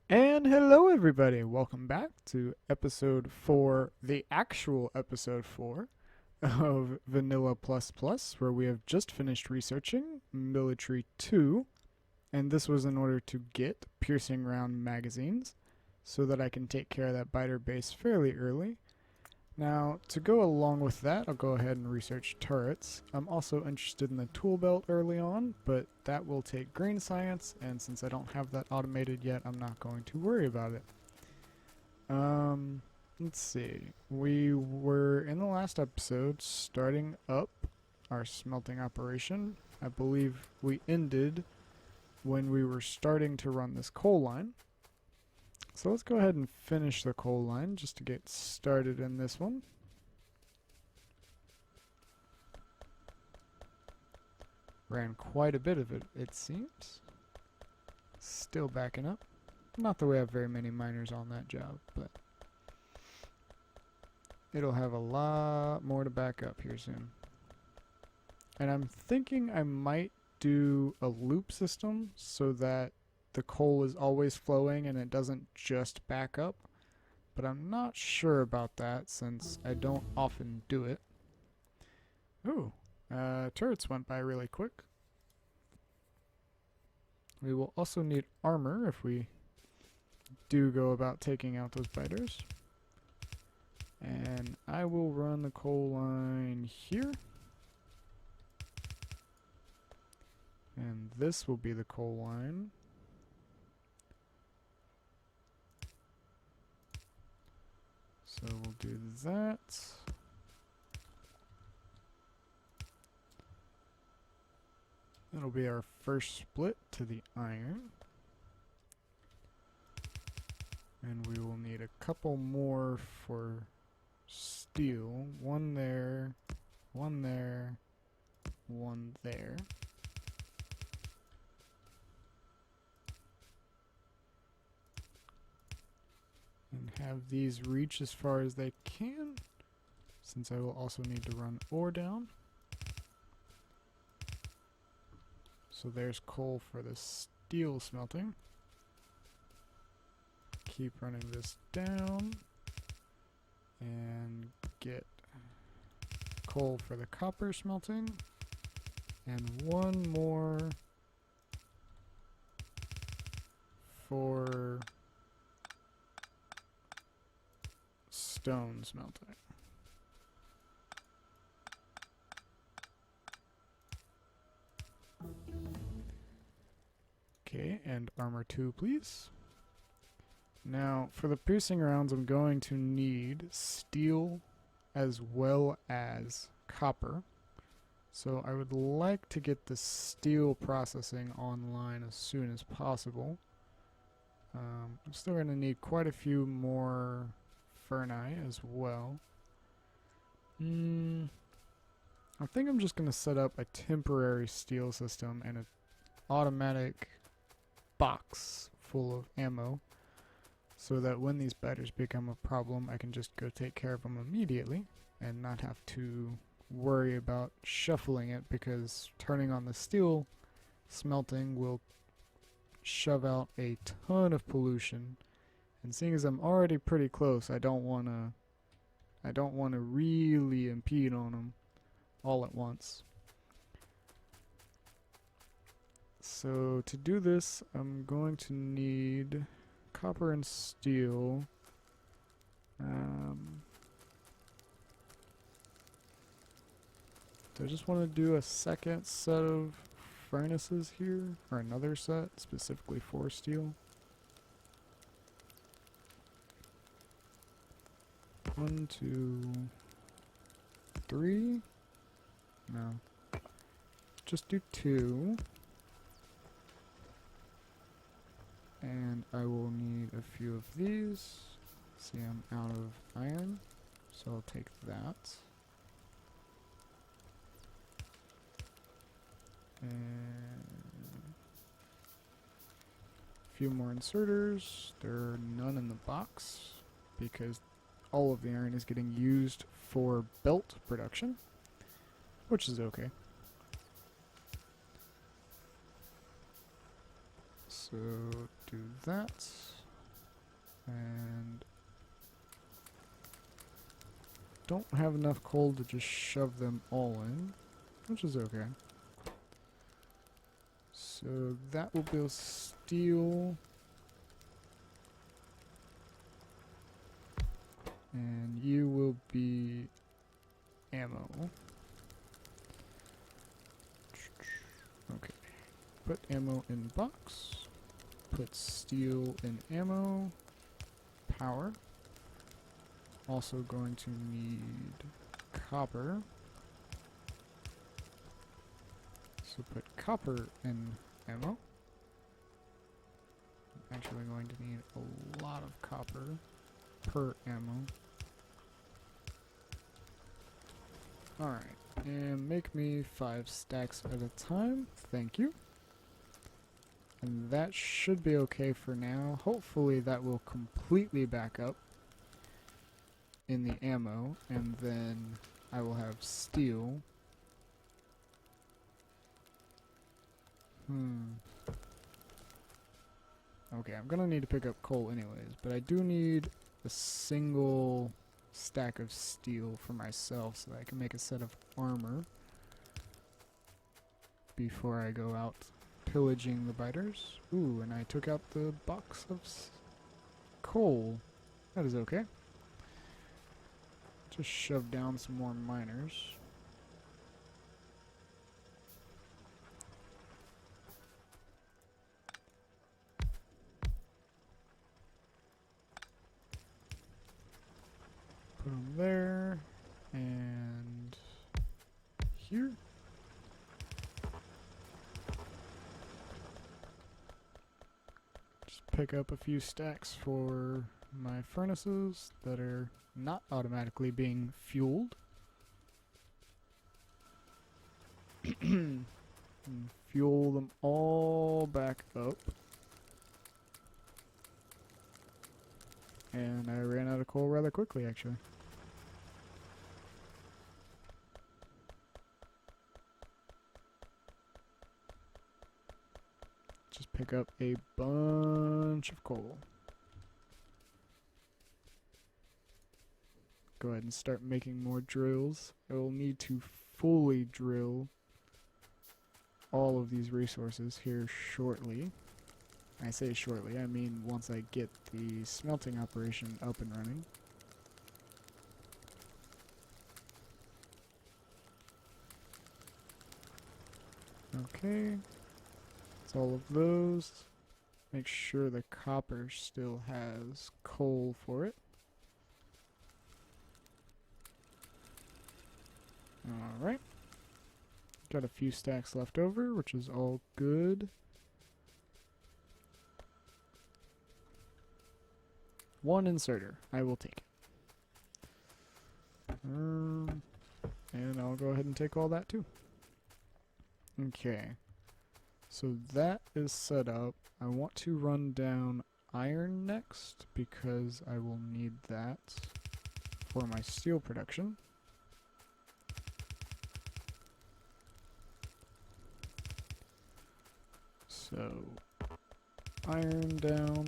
And hello, everybody. Welcome back to episode 4, the actual episode 4 of Vanilla Plus Plus, where we have just finished researching Military 2. And this was in order to get piercing round magazines so that I can take care of that biter base fairly early. Now, to go along with that, I'll go ahead and research turrets. I'm also interested in the tool belt early on, but that will take green science, and since I don't have that automated yet, I'm not going to worry about it. Let's see. We were in the last episode starting up our smelting operation. I believe we ended when we were starting to run this coal line. So let's go ahead and finish the coal line just to get started in this one. Ran quite a bit of it, it seems. Still backing up. Not that we have very many miners on that job, but it'll have a lot more to back up here soon. And I'm thinking I might do a loop system so that the coal is always flowing and it doesn't just back up, but I'm not sure about that since I don't often do it. Ooh, turrets went by really quick. We will also need armor if we do go about taking out those biters. And I will run the coal line here. And this will be the coal line. So we'll do that. That'll be our first split to the iron. And we will need a couple more for steel. One there, one there, one there. And have these reach as far as they can, since I will also need to run ore down. So there's coal for the steel smelting. Keep running this down and get coal for the copper smelting, and one more for stone smelting. Okay, and armor 2, please. Now, for the piercing rounds, I'm going to need steel as well as copper. So I would like to get the steel processing online as soon as possible. I'm still going to need quite a few more ferni as well. I think I'm just going to set up a temporary steel system and an automatic box full of ammo so that when these biters become a problem, I can just go take care of them immediately and not have to worry about shuffling it, because turning on the steel smelting will shove out a ton of pollution, and seeing as I'm already pretty close, I don't want to really impede on them all at once. So to do this, I'm going to need copper and steel. Do I just want to do a second set of furnaces here, or another set specifically for steel? 1, 2, 3. No. Just do 2. And I will need a few of these. See, I'm out of iron, so I'll take that. And a few more inserters. There are none in the box because all of the iron is getting used for belt production, which is okay. So do that. And don't have enough coal to just shove them all in, which is okay. So that will build steel. And you will be ammo. Okay. Put ammo in box. Put steel in ammo. Power. Also going to need copper. So put copper in ammo. I'm actually going to need a lot of copper per ammo. Alright, and make me 5 stacks at a time. Thank you. And that should be okay for now. Hopefully that will completely back up in the ammo, and then I will have steel. Okay, I'm gonna need to pick up coal anyways, but I do need a single stack of steel for myself so that I can make a set of armor before I go out pillaging the biters. Ooh, and I took out the box of coal. That is okay. Just shove down some more miners. Put them there, and here. Just pick up a few stacks for my furnaces that are not automatically being fueled. And fuel them all back up. And I ran out of coal rather quickly, actually. Just pick up a bunch of coal. Go ahead and start making more drills. I will need to fully drill all of these resources here shortly. I say shortly, I mean once I get the smelting operation up and running. Okay, that's all of those. Make sure the copper still has coal for it. Alright. Got a few stacks left over, which is all good. One inserter. I will take it. And I'll go ahead and take all that too. Okay. So that is set up. I want to run down iron next because I will need that for my steel production. So iron down.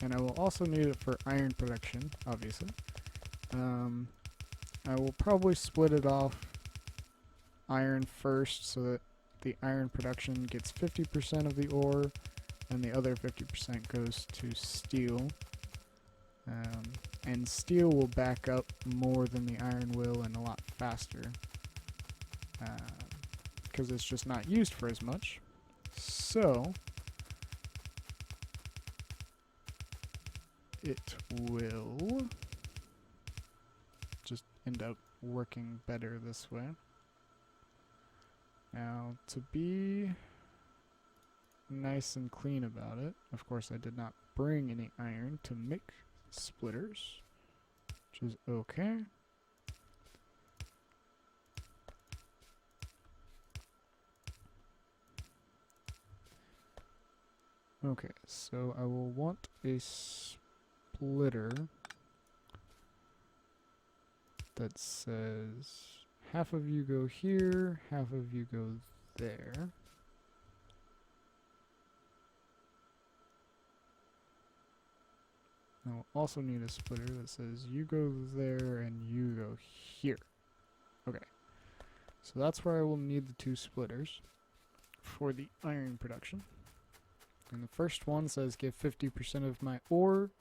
And I will also need it for iron production, obviously. I will probably split it off iron first so that the iron production gets 50% of the ore and the other 50% goes to steel. And steel will back up more than the iron will and a lot faster because it's just not used for as much. So it will just end up working better this way. Now, to be nice and clean about it, of course I did not bring any iron to make splitters, which is okay. Okay, so I will want a splitter that says half of you go here, half of you go there. I'll also need a splitter that says you go there and you go here. Okay. So that's where I will need the 2 splitters for the iron production. And the first one says give 50% of my ore.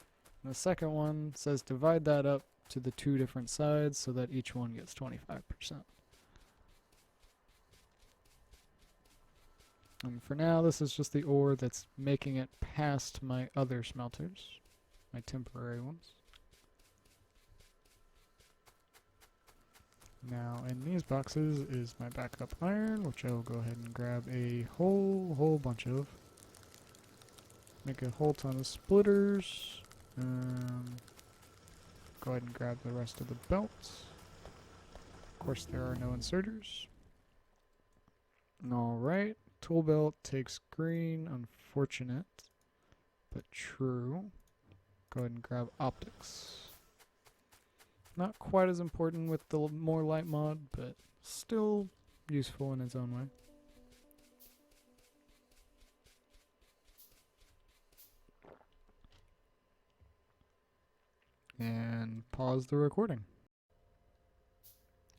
And the second one says divide that up to the 2 different sides so that each one gets 25%. And for now, this is just the ore that's making it past my other smelters, my temporary ones. Now in these boxes is my backup iron, which I will go ahead and grab a whole bunch of. Make a whole ton of splitters. Go ahead and grab the rest of the belts. Of course there are no inserters. Alright, tool belt takes green, unfortunate, but true. Go ahead and grab optics. Not quite as important with the more light mod, but still useful in its own way. And pause the recording.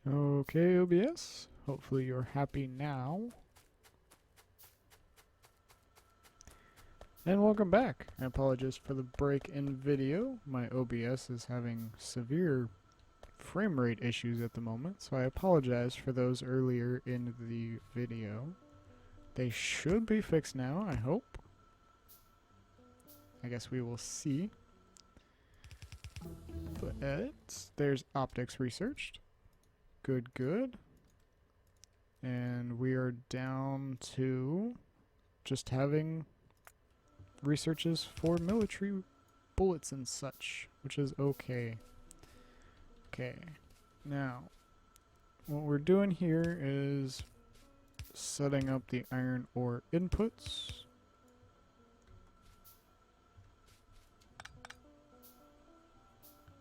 Okay, OBS. Hopefully you're happy now. And welcome back. I apologize for the break in video. My OBS is having severe frame rate issues at the moment, so I apologize for those earlier in the video. They should be fixed now, I hope. I guess we will see. But there's optics researched. Good, good. And we are down to just having researches for military bullets and such, which is okay. Okay, now what we're doing here is setting up the iron ore inputs.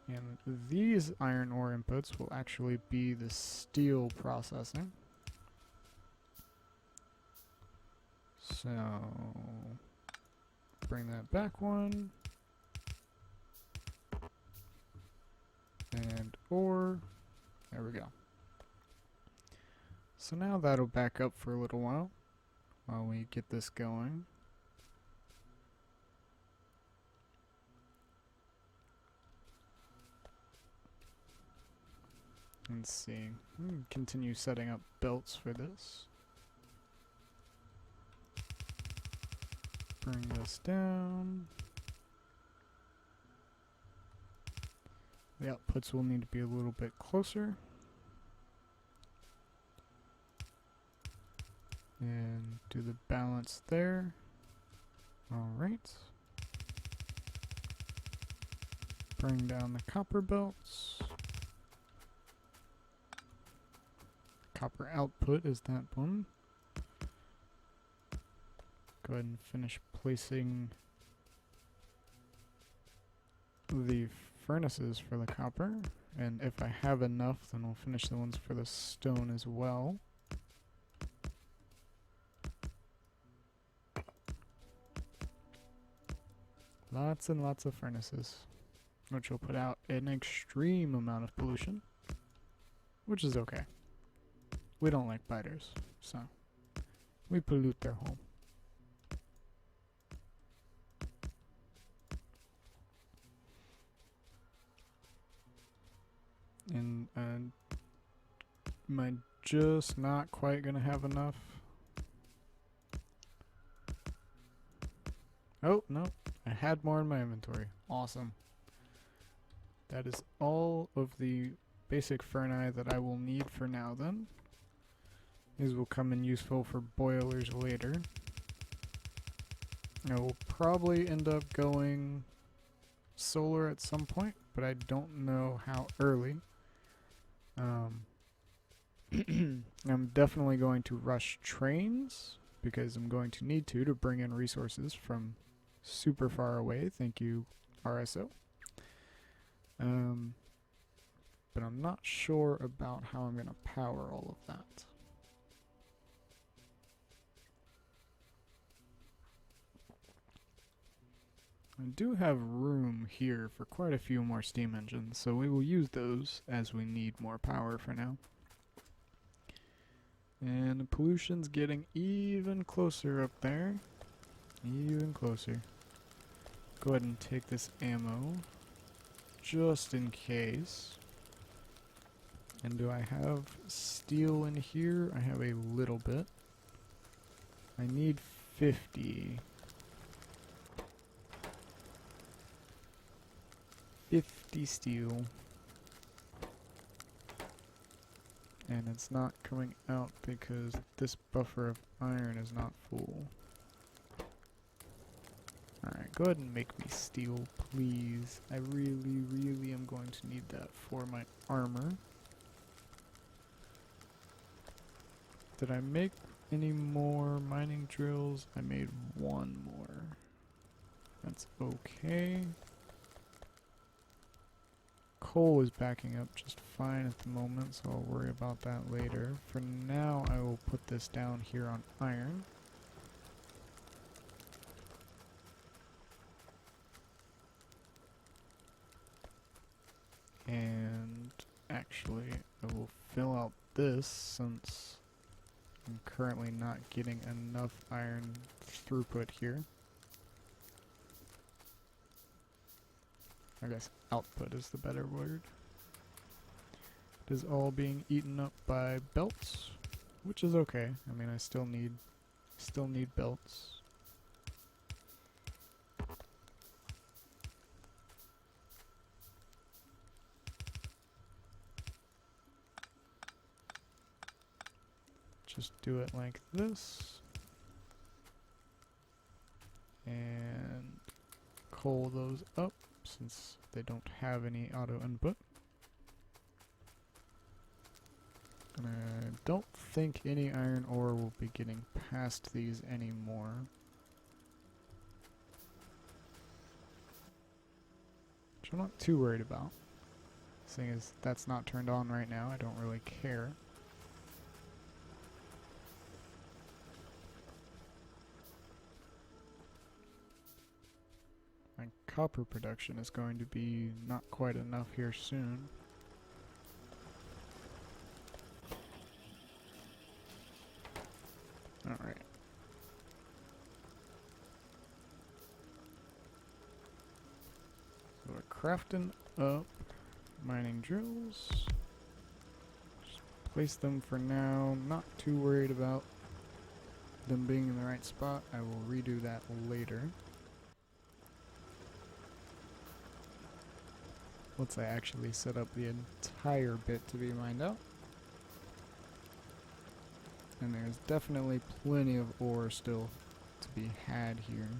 And these iron ore inputs will actually be the steel processing. So bring that back one. And ore. There we go. So now that'll back up for a little while we get this going. Let's see. Continue setting up belts for this. Bring this down. The outputs will need to be a little bit closer. And do the balance there. Alright. Bring down the copper belts. Copper output is that one. Go ahead and finish placing the furnaces for the copper, and if I have enough then we'll finish the ones for the stone as well. Lots and lots of furnaces, which will put out an extreme amount of pollution, which is okay. We don't like biters, so we pollute their home. And am I just not quite gonna have enough? Oh, no, I had more in my inventory. Awesome. That is all of the basic ferni that I will need for now then. These will come in useful for boilers later. I will probably end up going solar at some point, but I don't know how early. I'm definitely going to rush trains because I'm going to need to bring in resources from super far away. Thank you, RSO. But I'm not sure about how I'm going to power all of that. I do have room here for quite a few more steam engines, so we will use those as we need more power for now. And the pollution's getting even closer up there. Even closer. Go ahead and take this ammo, just in case. And do I have steel in here? I have a little bit. I need 50. 50 steel. And it's not coming out because this buffer of iron is not full. Alright, go ahead and make me steel, please. I really, really am going to need that for my armor. Did I make any more mining drills? I made one more. That's okay. Coal is backing up just fine at the moment, so I'll worry about that later. For now, I will put this down here on iron. And actually, I will fill out this since I'm currently not getting enough iron throughput here. I guess output is the better word. It is all being eaten up by belts, which is okay. I mean, I still need belts. Just do it like this. And coal those up since they don't have any auto input. And I don't think any iron ore will be getting past these anymore. Which I'm not too worried about. Seeing as that's not turned on right now, I don't really care. My copper production is going to be not quite enough here soon. Alright. So we're crafting up mining drills. Just place them for now. Not too worried about them being in the right spot. I will redo that later. Once I actually set up the entire bit to be mined out. And there's definitely plenty of ore still to be had here.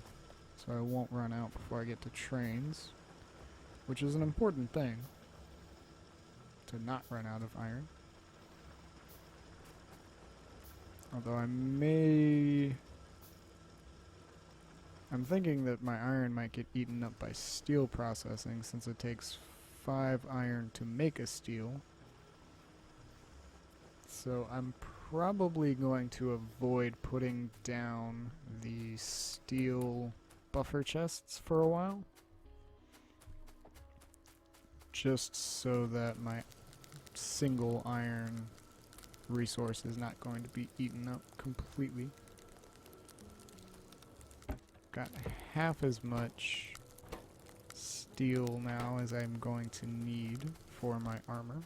So I won't run out before I get to trains. Which is an important thing. To not run out of iron. Although I'm thinking that my iron might get eaten up by steel processing since it takes 5 iron to make a steel. So I'm probably going to avoid putting down the steel buffer chests for a while. Just so that my single iron resource is not going to be eaten up completely. Got half as much steel now as I'm going to need for my armor.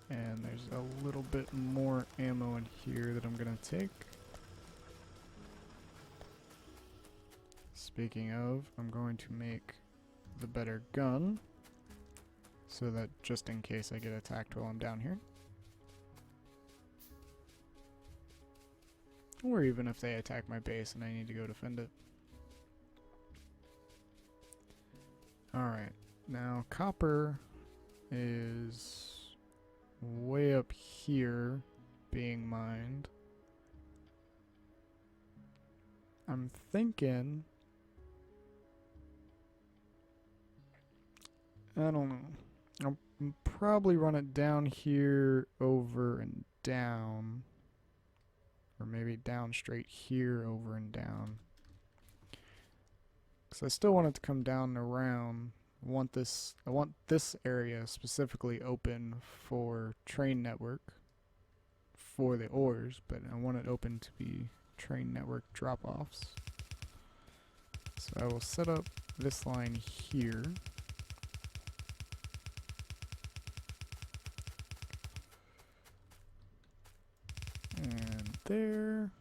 And there's a little bit more ammo in here that I'm gonna take. Speaking of, I'm going to make the better gun so that just in case I get attacked while I'm down here. Or even if they attack my base and I need to go defend it. Alright, now copper is way up here being mined. I'm thinking, I don't know. I'll probably run it down here, over and down. Or maybe down straight here, over and down. Because I still want it to come down and around. I want this area specifically open for train network for the ores, but I want it open to be train network drop-offs. So I will set up this line here. And there.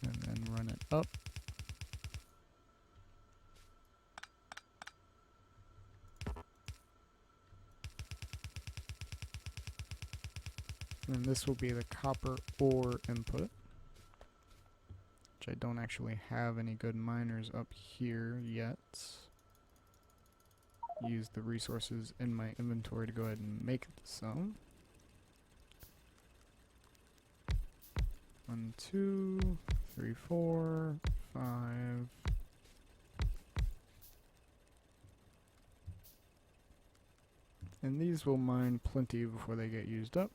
And then run it up. And this will be the copper ore input, which I don't actually have any good miners up here yet. Use the resources in my inventory to go ahead and make some. 1, 2, 3, 4, 5. And these will mine plenty before they get used up.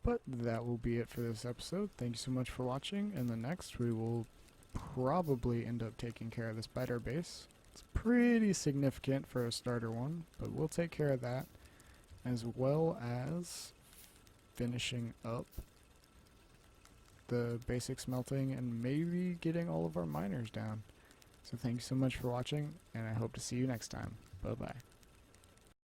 But that will be it for this episode. Thank you so much for watching. In the next, we will probably end up taking care of the spider base. It's pretty significant for a starter one, but we'll take care of that, as well as finishing up the basic smelting and maybe getting all of our miners down. So thank you so much for watching, and I hope to see you next time. Bye bye.